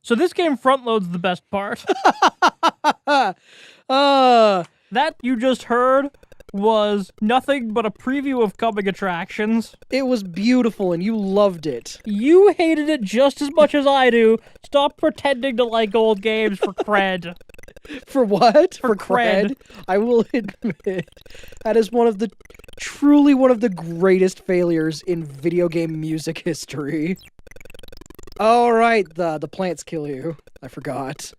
So this game front loads the best part. That you just heard was nothing but a preview of coming attractions. It was beautiful, and you loved it. You hated it just as much as I do. Stop pretending to like old games for cred. For what? For cred. I will admit, that is truly one of the greatest failures in video game music history. Oh, right, the plants kill you. I forgot.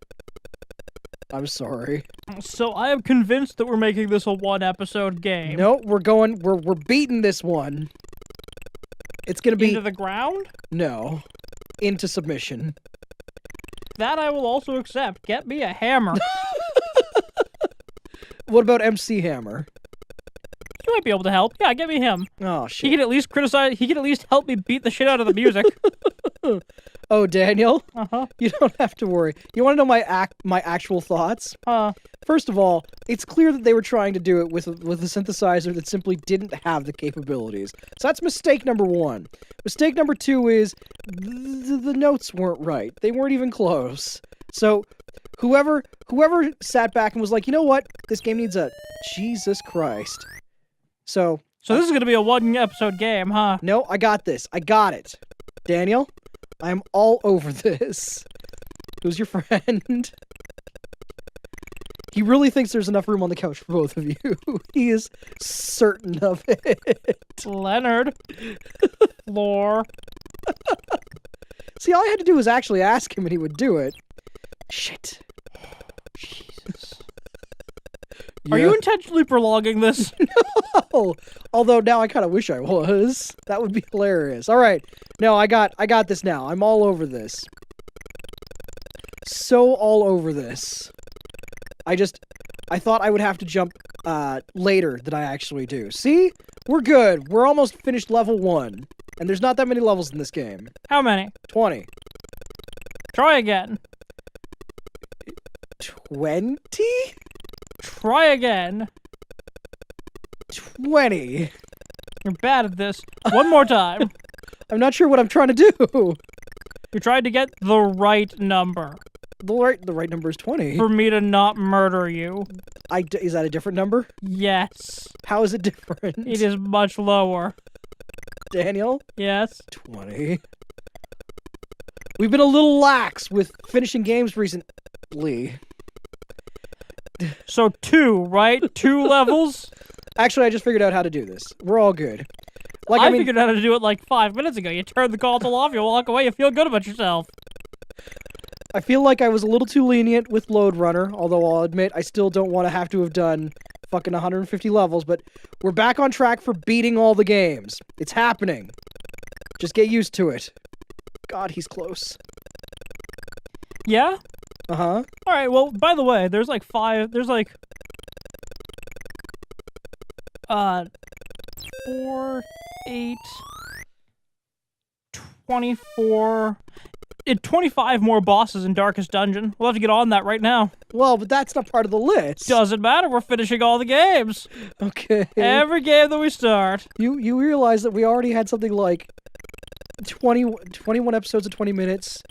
I'm sorry. So I am convinced that we're making this a one-episode game. No, we're beating this one. It's gonna be... Into the ground? No. Into submission. That I will also accept. Get me a hammer. What about MC Hammer? He might be able to help. Yeah, get me him. Oh, shit. He can at least criticize... He can at least help me beat the shit out of the music. Oh, Daniel? Uh-huh. You don't have to worry. You want to know my actual thoughts? First of all, it's clear that they were trying to do it with a synthesizer that simply didn't have the capabilities. So that's mistake number one. Mistake number two is the notes weren't right. They weren't even close. So whoever sat back and was like, you know what? This game needs a... Jesus Christ. So this is going to be a one-episode game, huh? No, I got this. I got it. Daniel, I'm all over this. Who's your friend? He really thinks there's enough room on the couch for both of you. He is certain of it. Leonard. Floor. See, all I had to do was actually ask him and he would do it. Shit. Jesus. Are you intentionally prolonging this? No. Although now I kind of wish I was. That would be hilarious. All right. No, I got this now. I'm all over this. So all over this. I thought I would have to jump later than I actually do. See? We're good. We're almost finished level 1. And there's not that many levels in this game. How many? 20. Try again. 20? Try again. 20. You're bad at this. One more time. I'm not sure what I'm trying to do. You're trying to get the right number. The right number is 20. For me to not murder you. Is that a different number? Yes. How is it different? It is much lower. Daniel? Yes? 20. We've been a little lax with finishing games recently. So 2, right? 2 levels? Actually, I just figured out how to do this. We're all good. I figured out how to do it like 5 minutes ago. You turn the console off, you walk away, you feel good about yourself. I feel like I was a little too lenient with Load Runner, although I'll admit I still don't want to have to have done fucking 150 levels, but we're back on track for beating all the games. It's happening. Just get used to it. God, he's close. Yeah? Uh-huh. Alright, well, by the way, there's like 4, 8, 24... 25 more bosses in Darkest Dungeon. We'll have to get on that right now. Well, but that's not part of the list. Doesn't matter, we're finishing all the games. Okay. Every game that we start. You realize that we already had something like 21 episodes of 20 minutes.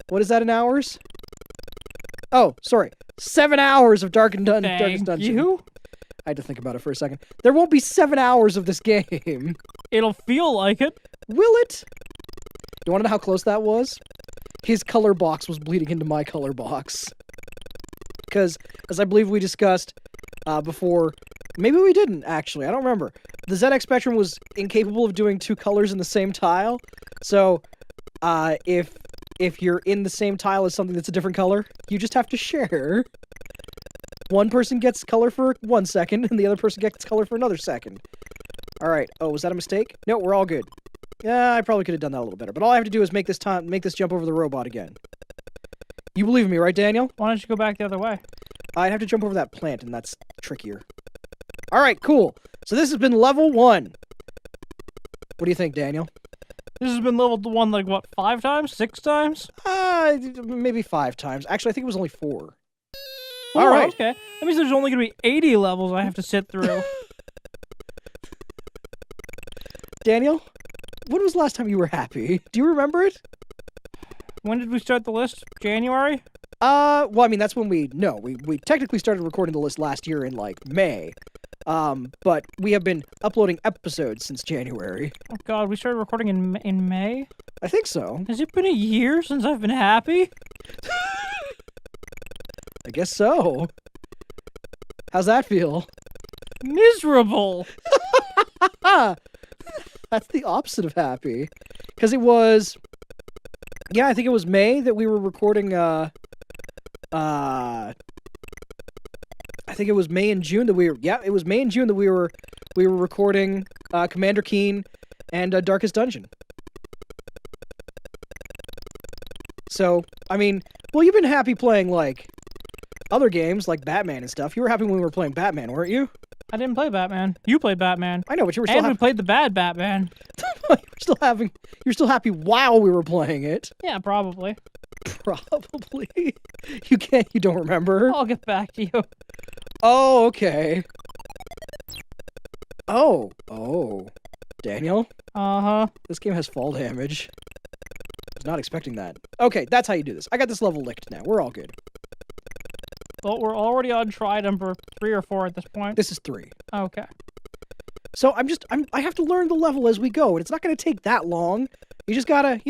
What is that in hours? Oh, sorry. 7 hours of Darkest Dungeon. You? I had to think about it for a second. There won't be 7 hours of this game. It'll feel like it. Will it? You want to know how close that was? His color box was bleeding into my color box. Because, as I believe we discussed before, maybe we didn't, actually. I don't remember. The ZX Spectrum was incapable of doing 2 colors in the same tile. So, if you're in the same tile as something that's a different color, you just have to share. One person gets color for 1 second, and the other person gets color for another second. Alright. Oh, was that a mistake? No, we're all good. Yeah, I probably could have done that a little better, but all I have to do is make this jump over the robot again. You believe me, right, Daniel? Why don't you go back the other way? I'd have to jump over that plant, and that's trickier. Alright, cool. So this has been level 1. What do you think, Daniel? This has been level 1 like, what, 5 times? 6 times? Maybe 5 times. Actually, I think it was only 4. Alright. Okay. That means there's only going to be 80 levels I have to sit through. Daniel? When was the last time you were happy? Do you remember it? When did we start the list? January? Well, I mean, that's when we technically started recording the list last year in, like, May. But we have been uploading episodes since January. Oh god, we started recording in May? I think so. Has it been a year since I've been happy? I guess so. How's that feel? Miserable! That's the opposite of happy. Because it was... Yeah, I think it was May that we were recording, I think it was May and June that we were... Yeah, it was May and June that we were recording Commander Keen and Darkest Dungeon. So, I mean, well, you've been happy playing, like, other games, like Batman and stuff. You were happy when we were playing Batman, weren't you? I didn't play Batman. You played Batman. I know, but you were still And we played the bad Batman. you were still happy while we were playing it. Yeah, probably. Probably. You don't remember? I'll get back to you. Oh, okay. Oh. Daniel? Uh-huh. This game has fall damage. I was not expecting that. Okay, that's how you do this. I got this level licked now. We're all good. Well, we're already on try number 3 or 4 at this point. This is 3. Okay. So I have to learn the level as we go, and it's not going to take that long. You just gotta,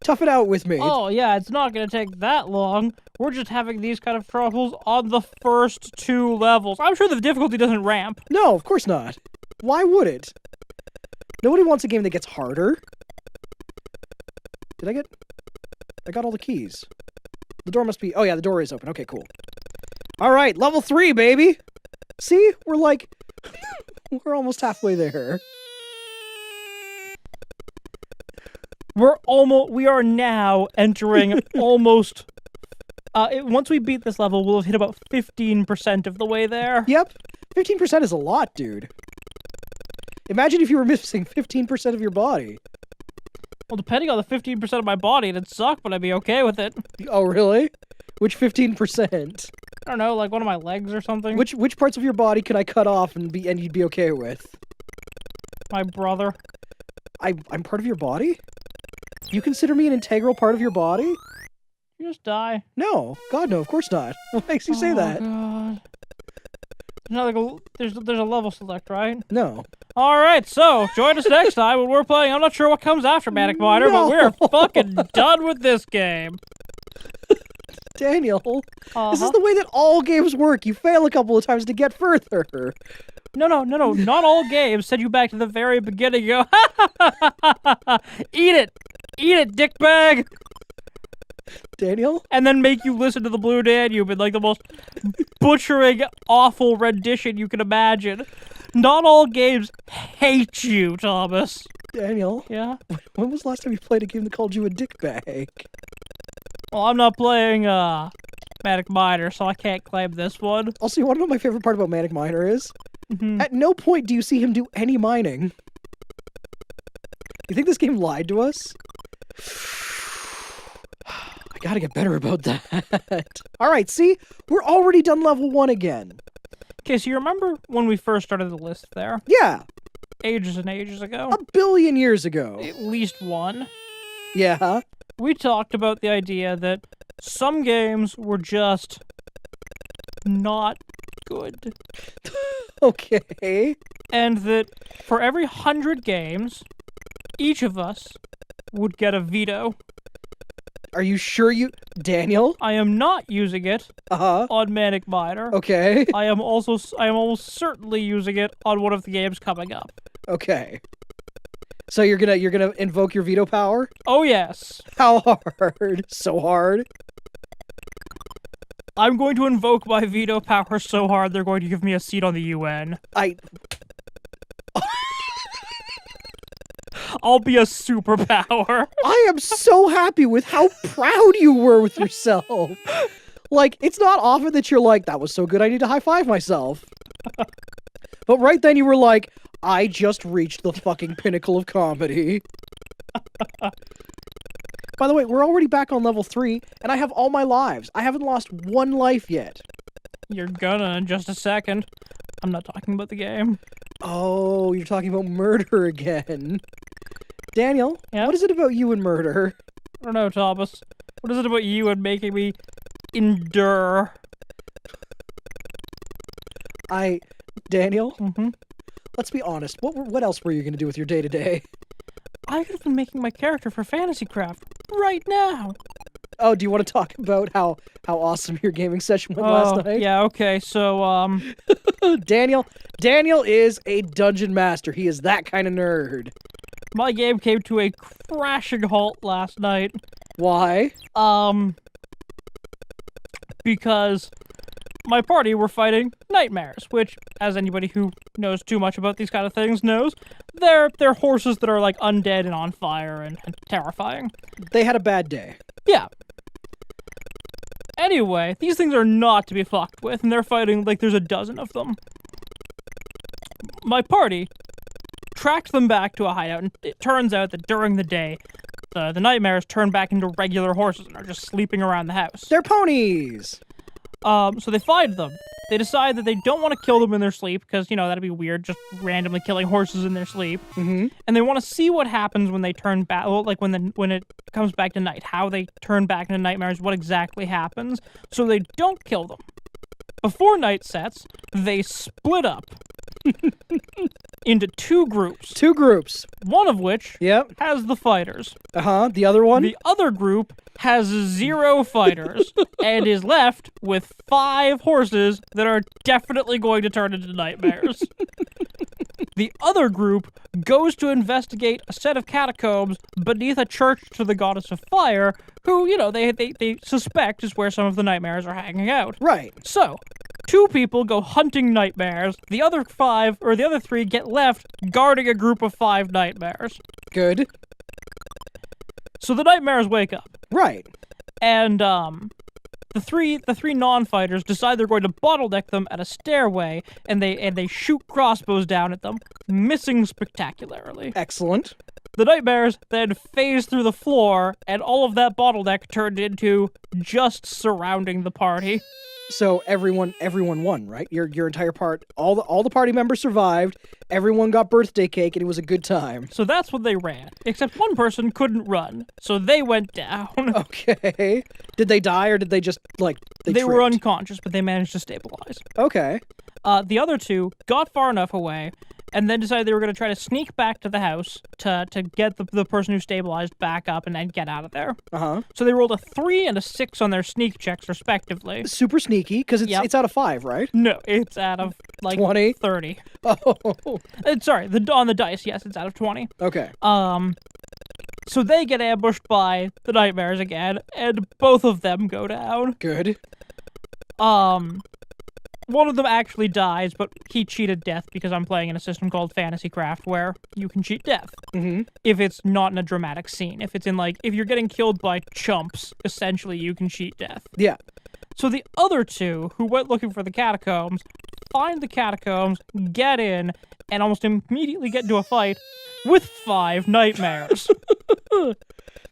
tough it out with me. Oh, yeah, it's not going to take that long. We're just having these kind of troubles on the first 2 levels. I'm sure the difficulty doesn't ramp. No, of course not. Why would it? Nobody wants a game that gets harder. I got all the keys. The door must be... Oh, yeah, the door is open. Okay, cool. All right, level 3, baby. See? We're like... we're almost halfway there. We are now entering almost... once we beat this level, we'll have hit about 15% of the way there. Yep. 15% is a lot, dude. Imagine if you were missing 15% of your body. Well, depending on the 15% of my body, it'd suck, but I'd be okay with it. Oh, really? Which 15%? I don't know, like one of my legs or something. Which parts of your body can I cut off and you'd be okay with? My brother. I'm part of your body? You consider me an integral part of your body? You just die. No. God, no, of course not. What makes you say that? Oh, God. There's a level select, right? No. Alright, so, join us next time when we're playing. I'm not sure what comes after Manic Miner, but we're fucking done with this game. Daniel, this is the way that all games work. You fail a couple of times to get further. No. Not all games send you back to the very beginning. You go, eat it, dickbag. Daniel? And then make you listen to the Blue Danube in like the most butchering, awful rendition you can imagine. Not all games hate you, Thomas. Daniel? Yeah? When was the last time you played a game that called you a dickbag? Well, I'm not playing, Manic Miner, so I can't claim this one. Also, you want to know what my favorite part about Manic Miner is? Mm-hmm. At no point do you see him do any mining. You think this game lied to us? I gotta get better about that. Alright, see? We're already done level 1 again. Okay, so you remember when we first started the list there? Yeah. Ages and ages ago? A billion years ago. At least one. Yeah. We talked about the idea that some games were just not good. Okay. And that for every 100 games, each of us would get a veto. Are you sure you... Daniel? I am not using it on Manic Miner. Okay. I am almost certainly using it on one of the games coming up. Okay. So you're gonna invoke your veto power? Oh yes. How hard? So hard? I'm going to invoke my veto power so hard they're going to give me a seat on the UN. I'll be a superpower. I am so happy with how proud you were with yourself. Like, it's not often that you're like, that was so good I need to high-five myself. But right then you were like, I just reached the fucking pinnacle of comedy. By the way, we're already back on level 3, and I have all my lives. I haven't lost 1 life yet. You're gonna in just a second. I'm not talking about the game. Oh, you're talking about murder again. Daniel, yeah? What is it about you and murder? I don't know, Thomas. What is it about you and making me endure? Daniel, Mm-hmm. let's be honest. What else were you going to do with your day-to-day? I could have been making my character for Fantasy Craft right now. Oh, do you want to talk about how awesome your gaming session went last night? Yeah, okay, so, Daniel is a dungeon master. He is that kind of nerd. my game came to a crashing halt last night. Why? Because my party were fighting nightmares, which, as anybody who knows too much about these kind of things knows, they're horses that are, like, undead and on fire and terrifying. They had a bad day. Yeah. Anyway, these things are not to be fucked with, and they're fighting like there's a dozen of them. My party tracked them back to a hideout, and it turns out that during the day, the nightmares turn back into regular horses and are just sleeping around the house. They're ponies! So they find them. They decide that they don't want to kill them in their sleep, because, you know, that'd be weird, just randomly killing horses in their sleep. Mm-hmm. And they want to see what happens when they turn back, well, like when it comes back to night, how they turn back into nightmares, what exactly happens, so they don't kill them. Before night sets, they split up into two groups. Two groups. One of which Yep. has the fighters. Uh-huh. The other one? The other group has 0 fighters and is left with 5 horses that are definitely going to turn into nightmares. The other group goes to investigate a set of catacombs beneath a church to the goddess of fire, who, you know, they suspect is where some of the nightmares are hanging out. Right. So, 2 people go hunting nightmares, the other 3 get left guarding a group of 5 nightmares. Good. So the nightmares wake up. Right. And, the three non-fighters decide they're going to bottleneck them at a stairway, and they shoot crossbows down at them, missing spectacularly. Excellent. The nightmares then phase through the floor, and all of that bottleneck turned into just surrounding the party. So everyone won, right? Your entire part, all the party members survived. Everyone got birthday cake, and it was a good time. So that's when they ran. Except one person couldn't run, so they went down. Okay. Did they die, or did they just They were unconscious, but they managed to stabilize. Okay. The other 2 got far enough away, and then decided they were going to try to sneak back to the house to get the person who stabilized back up and then get out of there. Uh-huh. So they rolled a 3 and a 6 on their sneak checks, respectively. Super sneaky, because it's out of 5, right? No, it's out of, like, 20? 30. Oh. Sorry, on the dice, yes, it's out of 20. Okay. So they get ambushed by the nightmares again, and both of them go down. Good. One of them actually dies, but he cheated death because I'm playing in a system called Fantasy Craft where you can cheat death. Mm-hmm. If it's not in a dramatic scene. If it's in, like, if you're getting killed by chumps, essentially you can cheat death. Yeah. So the other 2, who went looking for the catacombs, find the catacombs, get in, and almost immediately get into a fight with 5 nightmares.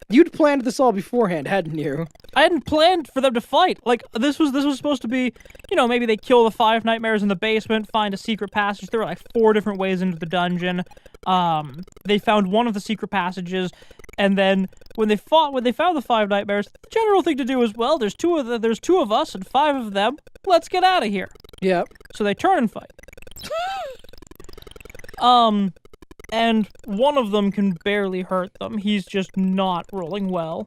You'd planned this all beforehand, hadn't you? I hadn't planned for them to fight. Like, this was supposed to be, you know, maybe they kill the 5 nightmares in the basement, find a secret passage. There were like 4 different ways into the dungeon. They found one of the secret passages, and then when they found the 5 nightmares, the general thing to do is, well, there's 2 of us and 5 of them. Let's get out of here. Yep. So they turn and fight. And one of them can barely hurt them. He's just not rolling well.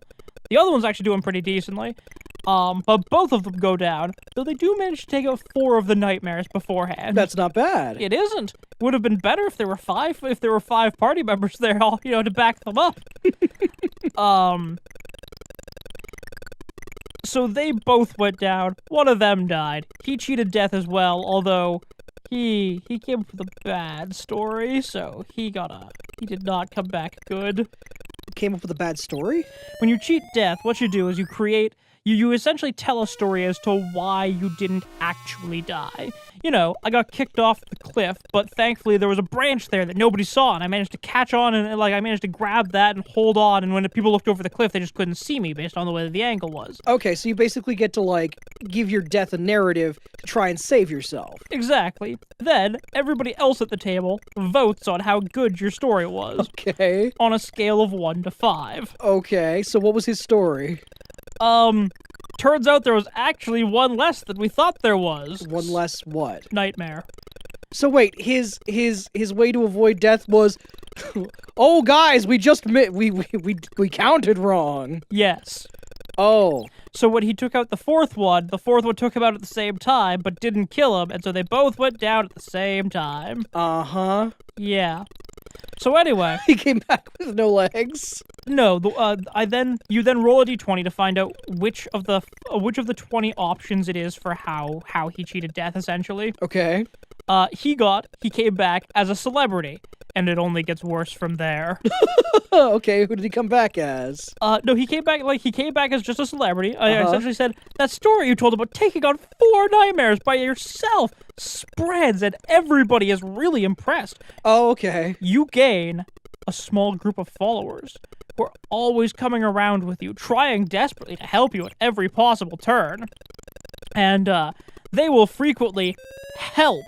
The other one's actually doing pretty decently. But both of them go down, though they do manage to take out 4 of the nightmares beforehand. That's not bad. It isn't. Would have been better if there were 5 party members there, all, you know, to back them up. So they both went down. One of them died. He cheated death as well, although he came up with a bad story, so he did not come back good. Came up with a bad story? When you cheat death, what you do is you create you essentially tell a story as to why you didn't actually die. You know, I got kicked off the cliff, but thankfully there was a branch there that nobody saw, and I managed to catch on, and I managed to grab that and hold on, and when the people looked over the cliff, they just couldn't see me based on the way that the angle was. Okay, so you basically get to, give your death a narrative to try and save yourself. Exactly. Then, everybody else at the table votes on how good your story was. Okay. On a scale of 1 to 5. Okay, so what was his story? Turns out there was actually one less than we thought there was. One less what? Nightmare. So wait, his way to avoid death was, oh guys, we just we counted wrong. Yes. Oh. So when he took out the fourth one took him out at the same time, but didn't kill him, and so they both went down at the same time. Uh-huh. Yeah. So anyway, he came back with no legs. No, you then roll a d20 to find out which of the 20 options it is for how he cheated death, essentially. Okay. He came back as a celebrity, and it only gets worse from there. Okay, who did he come back as? No, he came back as just a celebrity. I essentially said, that story you told about taking on 4 nightmares by yourself spreads, and everybody is really impressed. Oh, okay. You gain a small group of followers who are always coming around with you, trying desperately to help you at every possible turn. And, they will frequently help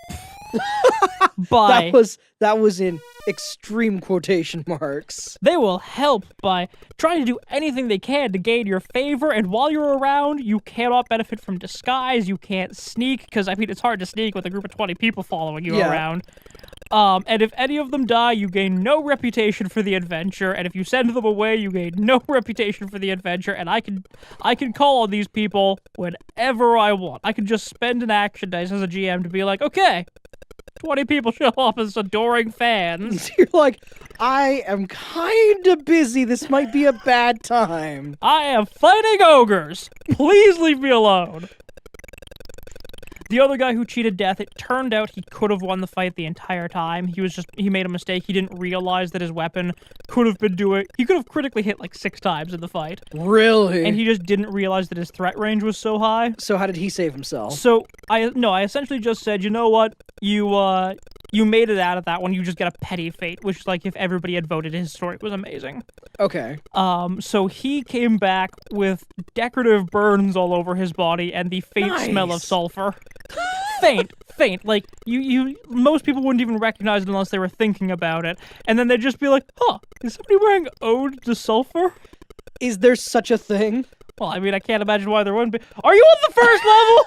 by... That was in extreme quotation marks. They will help by trying to do anything they can to gain your favor, and while you're around, you cannot benefit from disguise, you can't sneak, because, it's hard to sneak with a group of 20 people following you around. And if any of them die, you gain no reputation for the adventure, and if you send them away, you gain no reputation for the adventure, and I can call on these people whenever I want. I can just spend an action dice as a GM to be like, okay, 20 people show up as adoring fans. You're like, I am kinda busy, this might be a bad time. I am fighting ogres! Please leave me alone! The other guy who cheated death, it turned out he could have won the fight the entire time. He made a mistake. He didn't realize that his weapon could have been he could have critically hit 6 times in the fight. Really? And he just didn't realize that his threat range was so high. So how did he save himself? So, I essentially just said, you know what? You made it out of that one. You just get a petty fate, which is if everybody had voted, his story was amazing. Okay. So he came back with decorative burns all over his body and the faint smell of sulfur. Faint. Most people wouldn't even recognize it unless they were thinking about it. And then they'd just be like, huh, is somebody wearing ode to sulfur? Is there such a thing? Well, I can't imagine why there wouldn't be. Are you on the first level?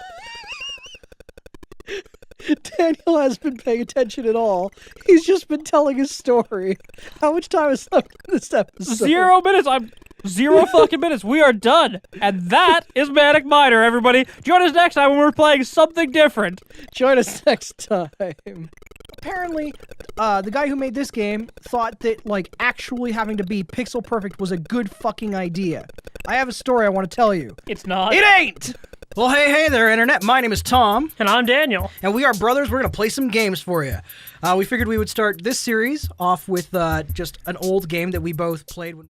Daniel hasn't been paying attention at all. He's just been telling his story. How much time is left in this episode? 0 minutes. 0 fucking minutes. We are done. And that is Manic Miner, everybody. Join us next time when we're playing something different. Join us next time. Apparently, the guy who made this game thought that, actually having to be pixel perfect was a good fucking idea. I have a story I want to tell you. It's not. It ain't! Well, hey there, Internet. My name is Tom. And I'm Daniel. And we are brothers. We're going to play some games for you. We figured we would start this series off with just an old game that we both played when